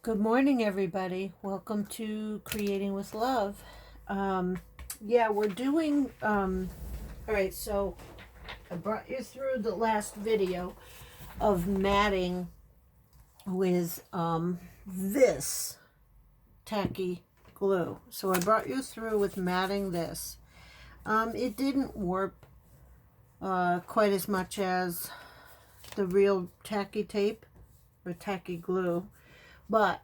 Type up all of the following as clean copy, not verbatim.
Good morning, everybody. Welcome to Creating with Love. Yeah, we're doing, all right, so I brought you through the last video of matting with this tacky glue. So I brought you through with matting this. It didn't warp quite as much as the real tacky tape or tacky glue, but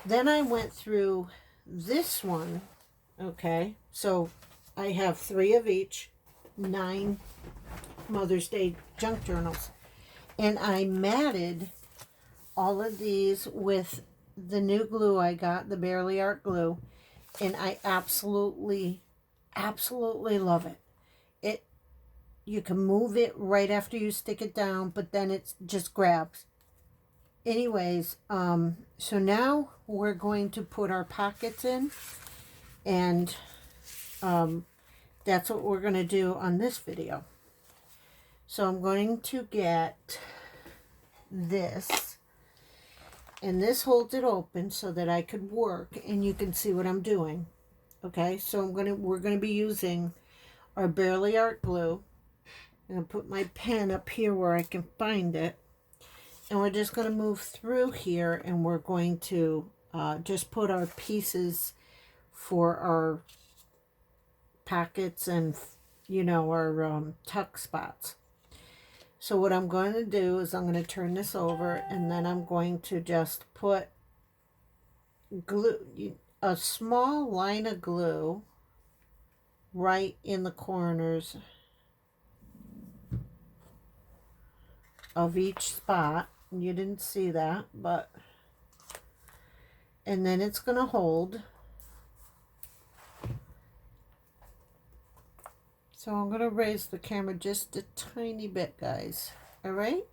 then I went through this one, okay? So I have 3 of each, 9 Mother's Day junk journals. And I matted all of these with the new glue I got, the Barely Art glue. And I absolutely love it. You can move it right after you stick it down, but then it just grabs. Anyways, so now we're going to put our pockets in, and that's what we're going to do on this video. So I'm going to get this, and this holds it open so that I could work and you can see what I'm doing. Okay, so we're going to be using our Barely Art glue. I'm going to put my pen up here where I can find it. And we're just going to move through here, and we're going to just put our pieces for our pockets and, our tuck spots. So what I'm going to do is I'm going to turn this over, and then I'm going to just put glue, a small line of glue right in the corners of each spot. You didn't see that, but, and then it's going to hold. So I'm going to raise the camera just a tiny bit, guys. All right?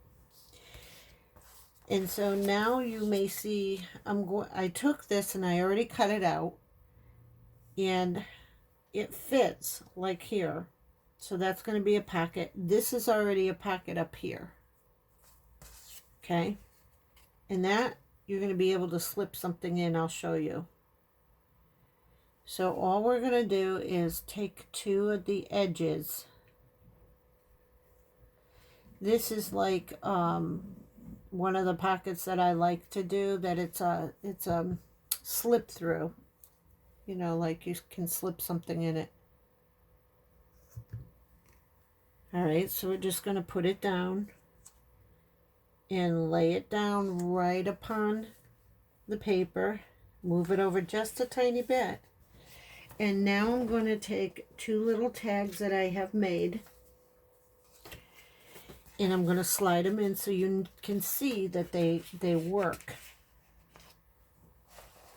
And so now you may see, I took this and I already cut it out, and it fits like here. So that's going to be a pocket. This is already a pocket up here. Okay? And that, you're going to be able to slip something in. I'll show you. So all we're going to do is take 2 of the edges. This is like one of the pockets that I like to do, that it's a slip through. Like you can slip something in it. All right, so we're just going to put it down and lay it down right upon the paper. Move it over just a tiny bit. And now I'm going to take 2 little tags that I have made, and I'm going to slide them in so you can see that they work.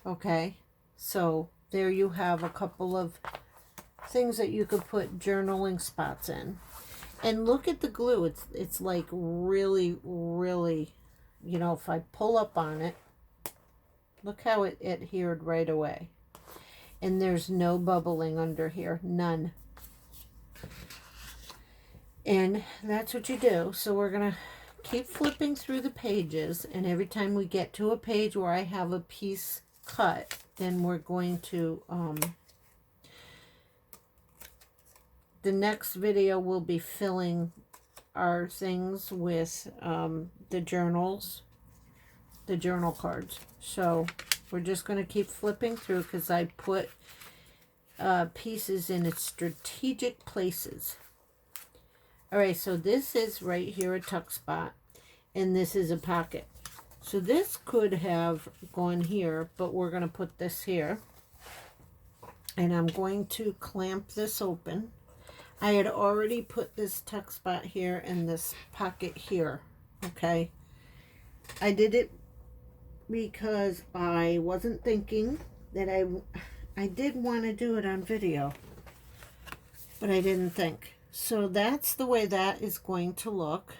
Okay, so there you have a couple of things that you could put journaling spots in. And look at the glue. It's like really, if I pull up on it, look how it adhered right away. And there's no bubbling under here, none. And that's what you do. So we're going to keep flipping through the pages, and every time we get to a page where I have a piece cut, then we're going to, the next video will be filling our things with the journals, the journal cards. So we're just going to keep flipping through, because I put pieces in its strategic places. All right, so this is right here a tuck spot, and this is a pocket. So this could have gone here, but we're going to put this here. And I'm going to clamp this open. I had already put this tuck spot here and this pocket here, okay? I did it because I wasn't thinking that I did want to do it on video, but I didn't think. So that's the way that is going to look.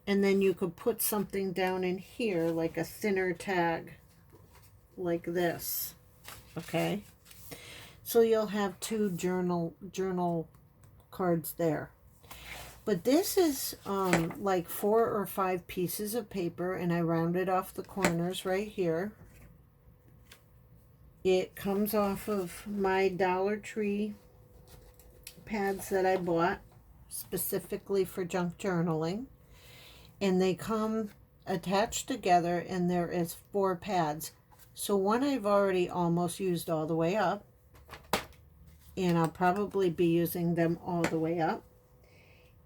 And then you could put something down in here, like a thinner tag, like this, okay? So you'll have 2 journal cards there. But this is like 4 or 5 pieces of paper, and I rounded off the corners right here. It comes off of my Dollar Tree pads that I bought specifically for junk journaling. And they come attached together, and there is 4 pads. So one I've already almost used all the way up, and I'll probably be using them all the way up.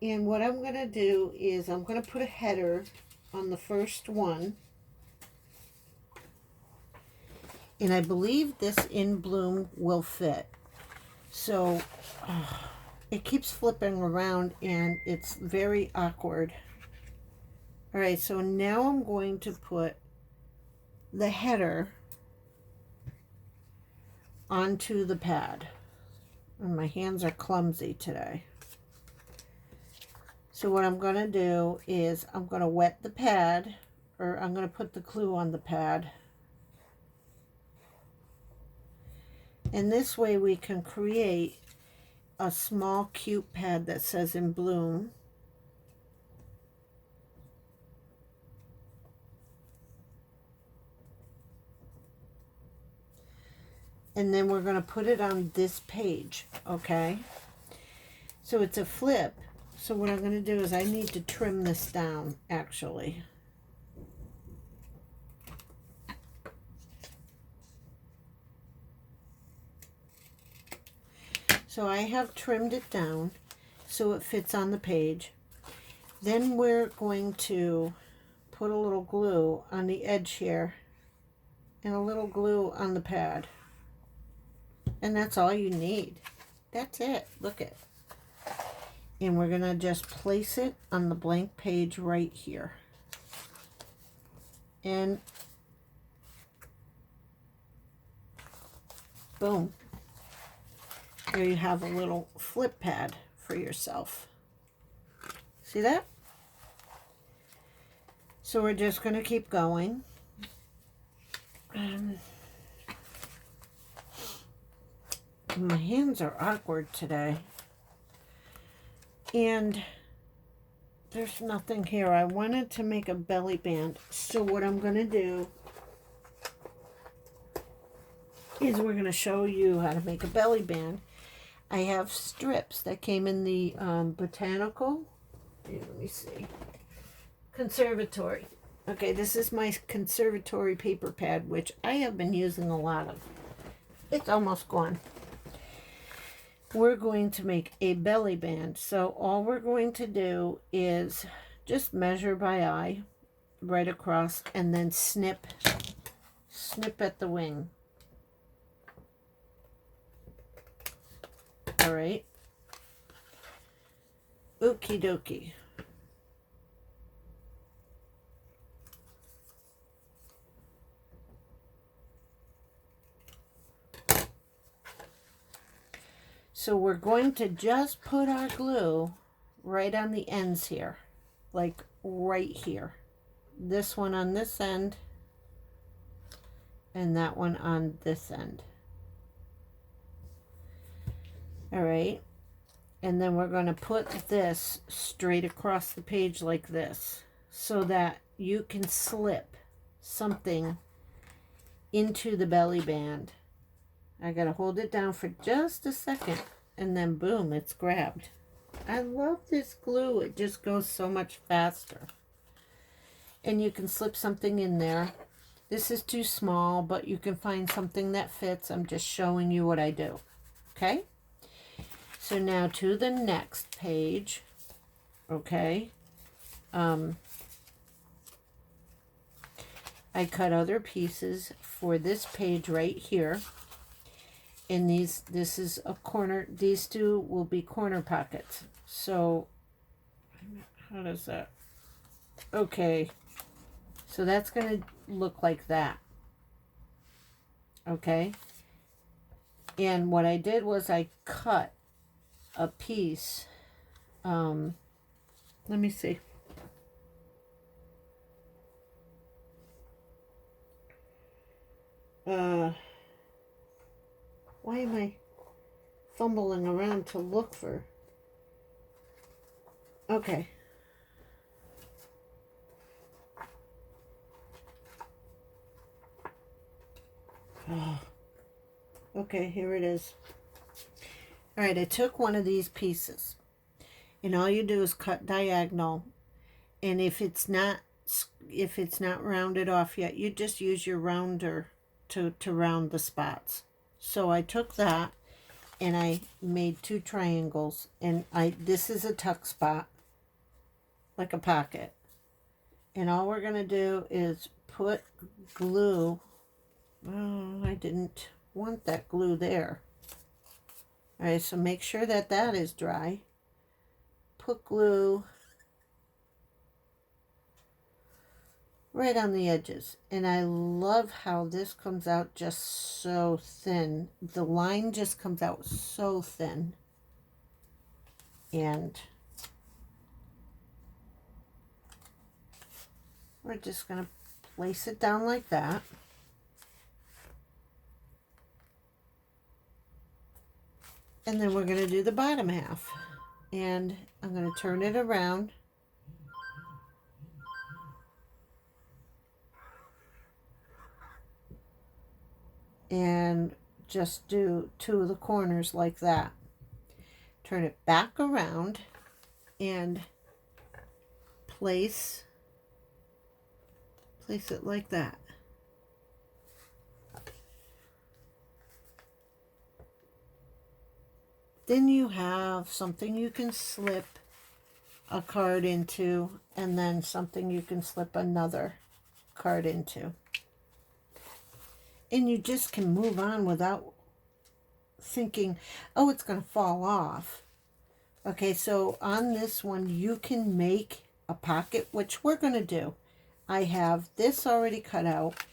And what I'm going to do is I'm going to put a header on the first one. And I believe this In Bloom will fit. So it keeps flipping around and it's very awkward. All right, so now I'm going to put the header onto the pad. And my hands are clumsy today. So what I'm going to do is I'm going to wet the pad, or I'm going to put the glue on the pad. And this way we can create a small cute pad that says In Bloom. And then we're going to put it on this page, okay? So it's a flip. So what I'm going to do is I need to trim this down, actually. So I have trimmed it down so it fits on the page. Then we're going to put a little glue on the edge here and a little glue on the pad. And that's all you need. That's it. Look it. And we're going to just place it on the blank page right here. And boom. There you have a little flip pad for yourself. See that? So we're just going to keep going. My hands are awkward today. And there's nothing here. I wanted to make a belly band. So what I'm going to do is we're going to show you how to make a belly band. I have strips that came in the botanical. Let me see. Conservatory. Okay, this is my conservatory paper pad, which I have been using a lot of. It's almost gone. We're going to make a belly band. So all we're going to do is just measure by eye right across and then snip at the wing. All right. Okie dokie. So we're going to just put our glue right on the ends here, like right here. This one on this end, and that one on this end. All right. And then we're going to put this straight across the page like this, so that you can slip something into the belly band. I got to hold it down for just a second, and then boom, it's grabbed. I love this glue. It just goes so much faster. And you can slip something in there. This is too small, but you can find something that fits. I'm just showing you what I do. Okay? So now to the next page. Okay? I cut other pieces for this page right here. And this is a corner, these two will be corner pockets. So, how does that? Okay. So that's going to look like that. Okay. And what I did was I cut a piece. Let me see. Why am I fumbling around to look for? Okay. Oh. Okay, here it is. All right, I took one of these pieces, and all you do is cut diagonal, and if it's not rounded off yet, you just use your rounder to round the spots. So I took that and I made 2 triangles, and this is a tuck spot, like a pocket. And all we're gonna do is put glue. Oh, I didn't want that glue there. All right, so make sure that that is dry. Put glue right on the edges, and I love how this comes out just so thin. The line just comes out so thin, and we're just going to place it down like that. And then we're going to do the bottom half, and I'm going to turn it around. And just do 2 of the corners like that. Turn it back around and place it like that. Then you have something you can slip a card into, and then something you can slip another card into. And you just can move on without thinking, oh, it's going to fall off. Okay, so on this one, you can make a pocket, which we're going to do. I have this already cut out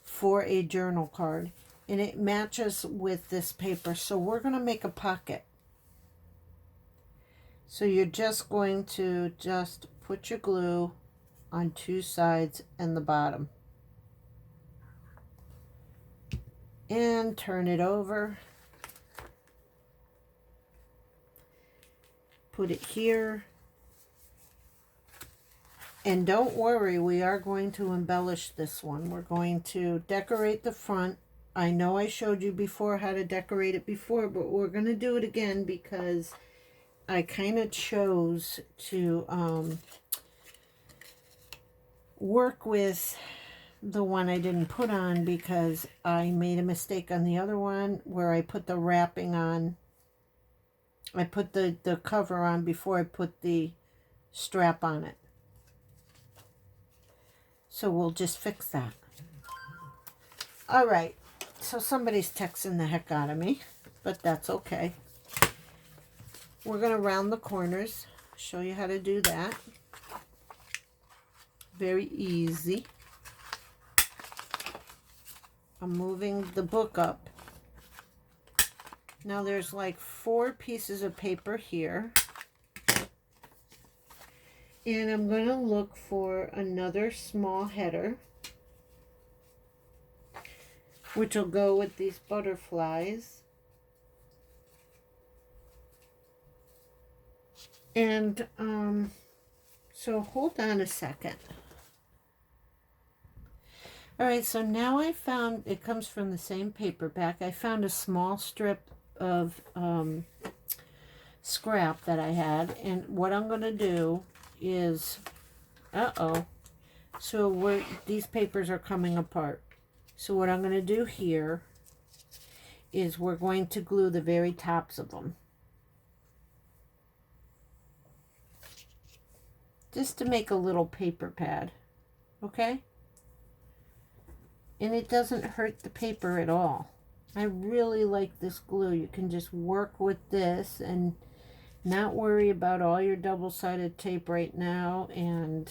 for a journal card, and it matches with this paper. So we're going to make a pocket. So you're just going to just put your glue on 2 sides and the bottom. And turn it over. Put it here. And don't worry, we are going to embellish this one. We're going to decorate the front. I know I showed you before how to decorate it before, but we're going to do it again because I kind of chose to work with the one I didn't put on because I made a mistake on the other one where I put the wrapping on. I put the cover on before I put the strap on it. So we'll just fix that. All right. So somebody's texting the heck out of me, but that's okay. We're going to round the corners. Show you how to do that. Very easy. I'm moving the book up. Now there's like 4 pieces of paper here. And I'm going to look for another small header, which will go with these butterflies. And so hold on a second. All right, so now I found, it comes from the same paperback. I found a small strip of scrap that I had, and what I'm going to do is, so these papers are coming apart. So what I'm going to do here is we're going to glue the very tops of them, just to make a little paper pad, okay? And it doesn't hurt the paper at all. I really like this glue. You can just work with this and not worry about all your double-sided tape right now. And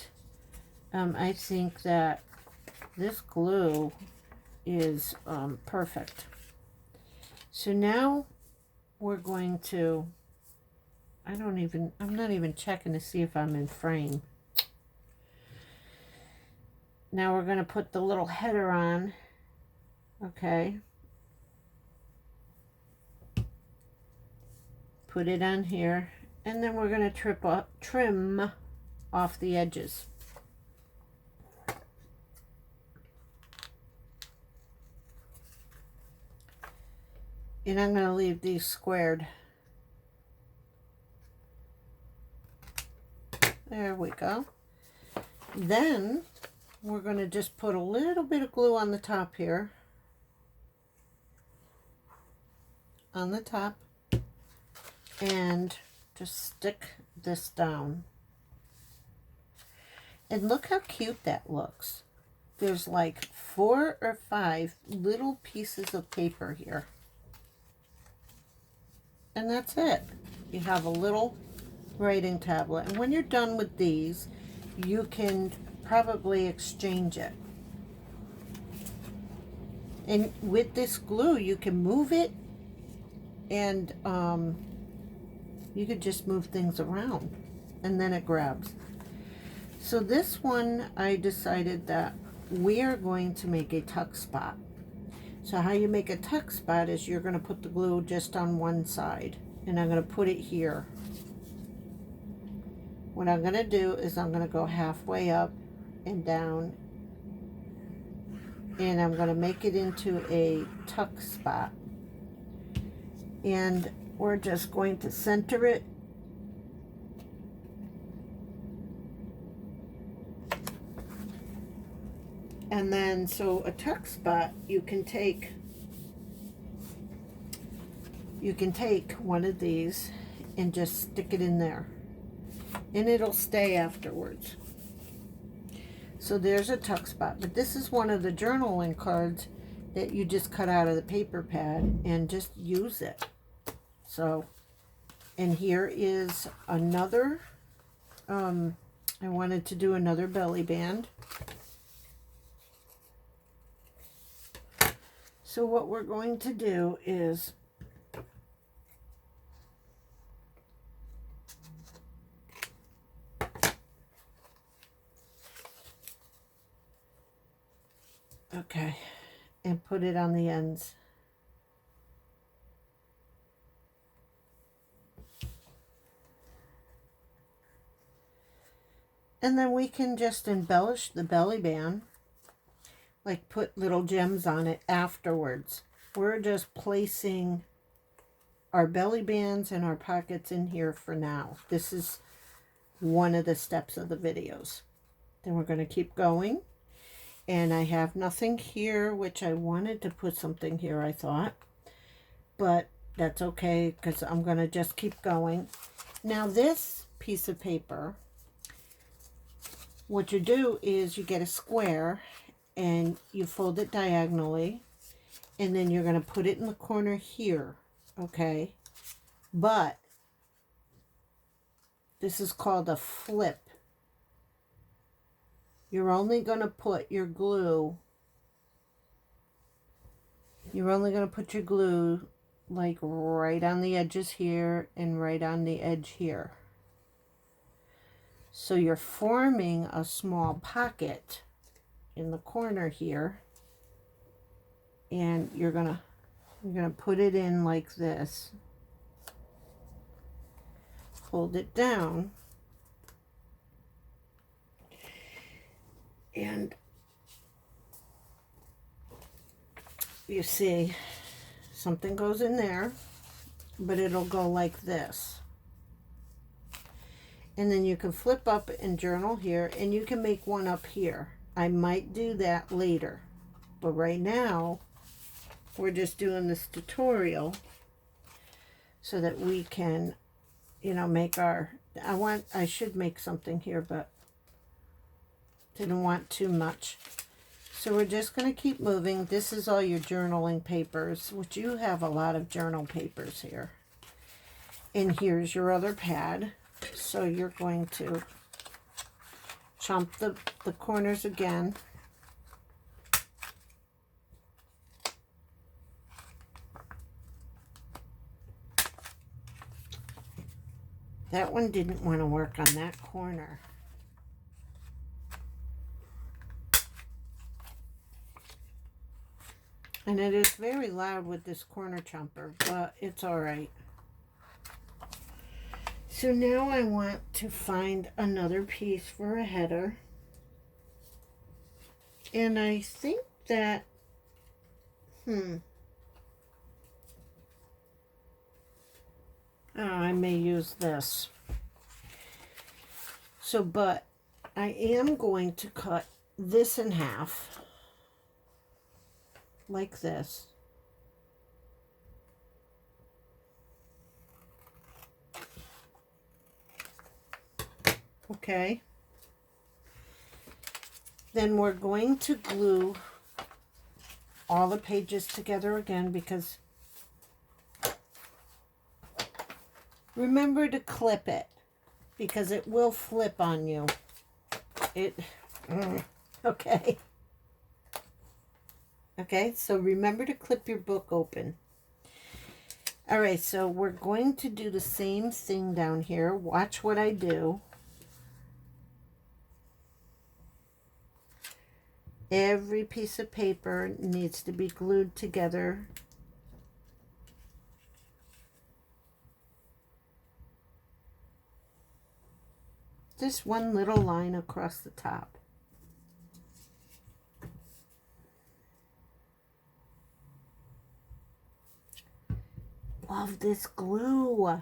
I think that this glue is perfect. So now we're going to, I'm not even checking to see if I'm in frame. Now we're going to put the little header on, okay. Put it on here, And then we're going to trim off the edges. And I'm going to leave these squared. There we go. Then we're going to just put a little bit of glue on the top here. On the top. And just stick this down. And look how cute that looks. There's like 4 or 5 little pieces of paper here. And that's it. You have a little writing tablet. And when you're done with these, you can probably exchange it. And with this glue, you can move it, and you could just move things around, and then it grabs. So this one, I decided that we are going to make a tuck spot. So how you make a tuck spot is you're going to put the glue just on one side, and I'm going to put it here. What I'm going to do is I'm going to go halfway up and down, and I'm going to make it into a tuck spot. And we're just going to center it. And then, so a tuck spot, you can take one of these and just stick it in there, and it'll stay afterwards. So there's a tuck spot. But this is one of the journaling cards that you just cut out of the paper pad and just use it. So, and here is another, I wanted to do another belly band. So what we're going to do is and put it on the ends. And then we can just embellish the belly band, like put little gems on it afterwards. We're just placing our belly bands and our pockets in here for now. This is one of the steps of the videos. Then we're going to keep going. And I have nothing here, which I wanted to put something here, I thought. But that's okay, because I'm going to just keep going. Now this piece of paper, what you do is you get a square and you fold it diagonally, and then you're going to put it in the corner here, okay? But this is called a flip. You're only going to put your glue, like right on the edges here and right on the edge here. So you're forming a small pocket in the corner here, and you're gonna put it in like this. Hold it down, and you see something goes in there, but it'll go like this. And then you can flip up and journal here, and you can make one up here. I might do that later, but right now we're just doing this tutorial so that we can, you know, make our, I should make something here, but didn't want too much. So we're just going to keep moving. This is all your journaling papers, which you have a lot of journal papers here. And here's your other pad. So you're going to chomp the corners again. That one didn't want to work on that corner. And it is very loud with this corner chomper, but it's all right. So now I want to find another piece for a header. And I think that, oh, I may use this. So, but I am going to cut this in half, like this. Okay. Then we're going to glue all the pages together again, because remember to clip it, because it will flip on you. Okay. Okay, so remember to clip your book open. All right, so we're going to do the same thing down here. Watch what I do. Every piece of paper needs to be glued together. Just one little line across the top. Love this glue.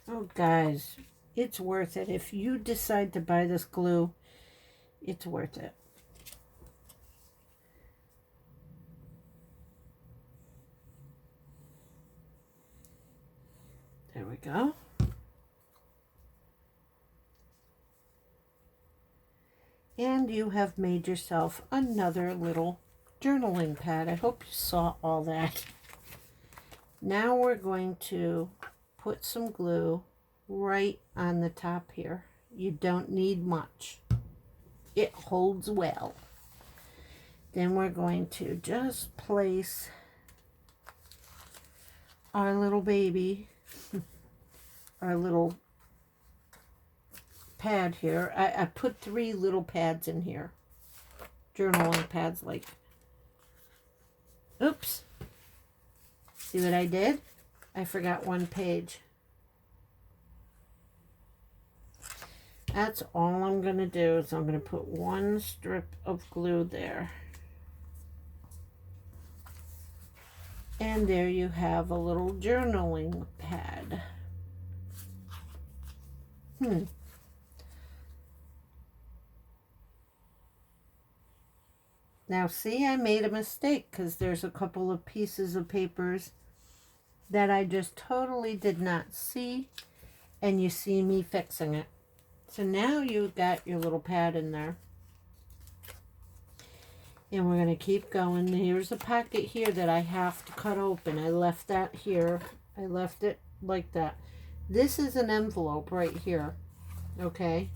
Oh, guys, it's worth it. If you decide to buy this glue, it's worth it. There we go. And you have made yourself another little journaling pad. I hope you saw all that. Now we're going to put some glue right on the top here. You don't need much. It holds well. Then we're going to just place our little baby, our little pad here. I put 3 little pads in here. Journaling pads, like, oops. See what I did? I forgot one page. That's all I'm going to do, is I'm going to put one strip of glue there. And there you have a little journaling pad. Now see, I made a mistake, because there's a couple of pieces of papers that I just totally did not see, and you see me fixing it. So now you've got your little pad in there. And we're going to keep going. Here's a pocket here that I have to cut open. I left that here. I left it like that. This is an envelope right here, okay,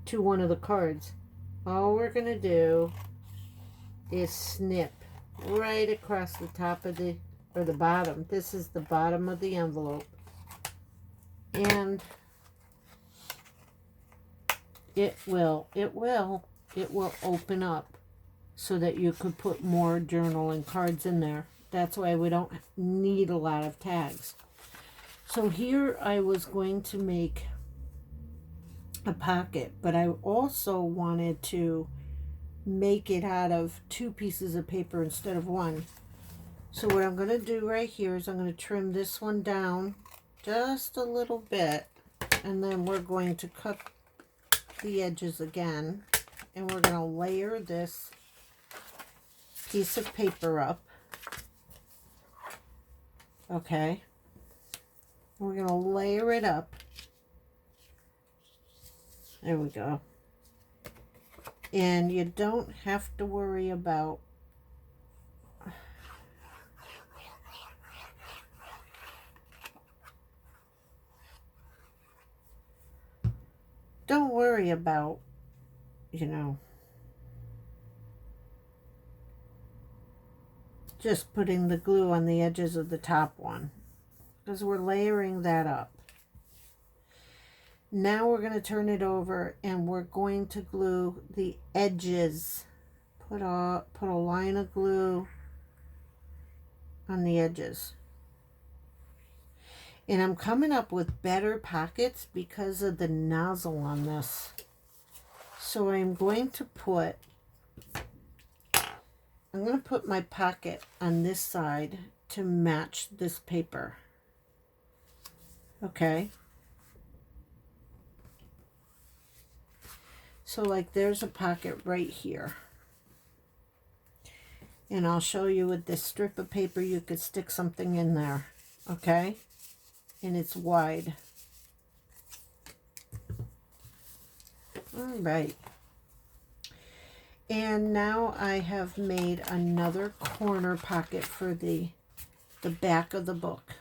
to one of the cards. All we're going to do is snip right across the top of the, or the bottom. This is the bottom of the envelope. And it will open up so that you could put more journaling cards in there. That's why we don't need a lot of tags. So here I was going to make a pocket, but I also wanted to make it out of 2 pieces of paper instead of 1. So what I'm going to do right here is I'm going to trim this one down just a little bit, and then we're going to cut the edges again, and we're going to layer this piece of paper up. Okay, we're going to layer it up. There we go. And you don't have to worry about you know, just putting the glue on the edges of the top one, because we're layering that up. Now we're going to turn it over, and we're going to glue the edges. Put a line of glue on the edges. And I'm coming up with better pockets because of the nozzle on this. So I'm going to put my pocket on this side to match this paper. Okay. So like there's a pocket right here. And I'll show you with this strip of paper you could stick something in there. Okay. And it's wide. All right. And now I have made another corner pocket for the back of the book.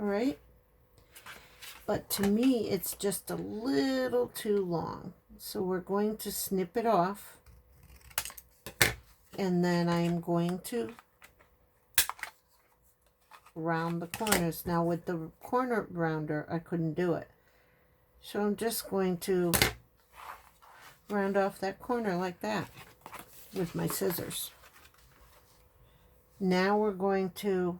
All right. But to me, it's just a little too long. So we're going to snip it off. And then I'm going to round the corners. Now with the corner rounder, I couldn't do it. So I'm just going to round off that corner like that with my scissors. Now we're going to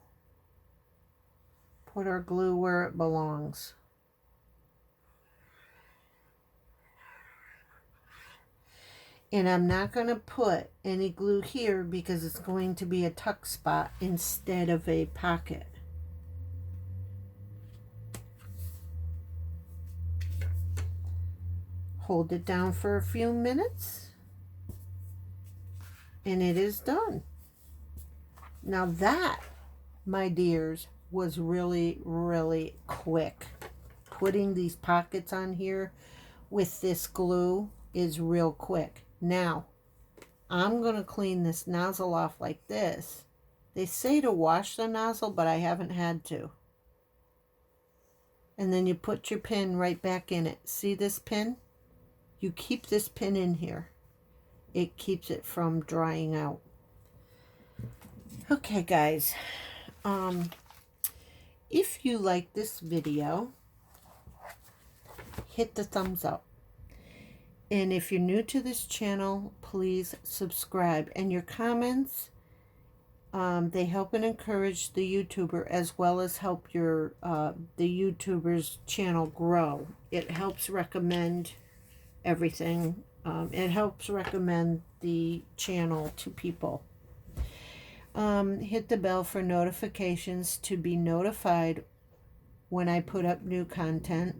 put our glue where it belongs. And I'm not going to put any glue here because it's going to be a tuck spot instead of a pocket. Hold it down for a few minutes. And it is done. Now that, my dears, was really, really quick. Putting these pockets on here with this glue is real quick. Now, I'm going to clean this nozzle off like this. They say to wash the nozzle, but I haven't had to. And then you put your pin right back in it. See this pin? You keep this pin in here. It keeps it from drying out. Okay, guys. If you like this video, hit the thumbs up. And if you're new to this channel, please subscribe. And your comments, they help and encourage the YouTuber as well as help your the YouTuber's channel grow. It helps recommend everything. It helps recommend the channel to people. Hit the bell for notifications to be notified when I put up new content.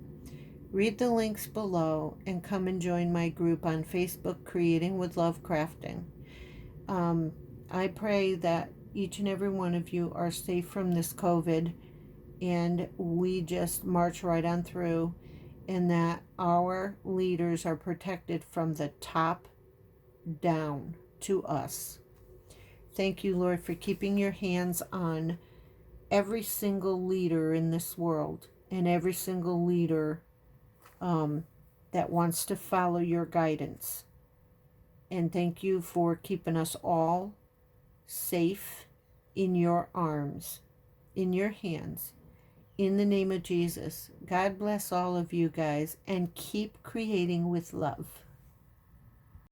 Read the links below and come and join my group on Facebook, Creating with Love Crafting. I pray that each and every one of you are safe from this COVID and we just march right on through, and that our leaders are protected from the top down to us. Thank you, Lord, for keeping your hands on every single leader in this world and every single leader that wants to follow your guidance. And thank you for keeping us all safe in your arms, in your hands. In the name of Jesus, God bless all of you guys and keep creating with love.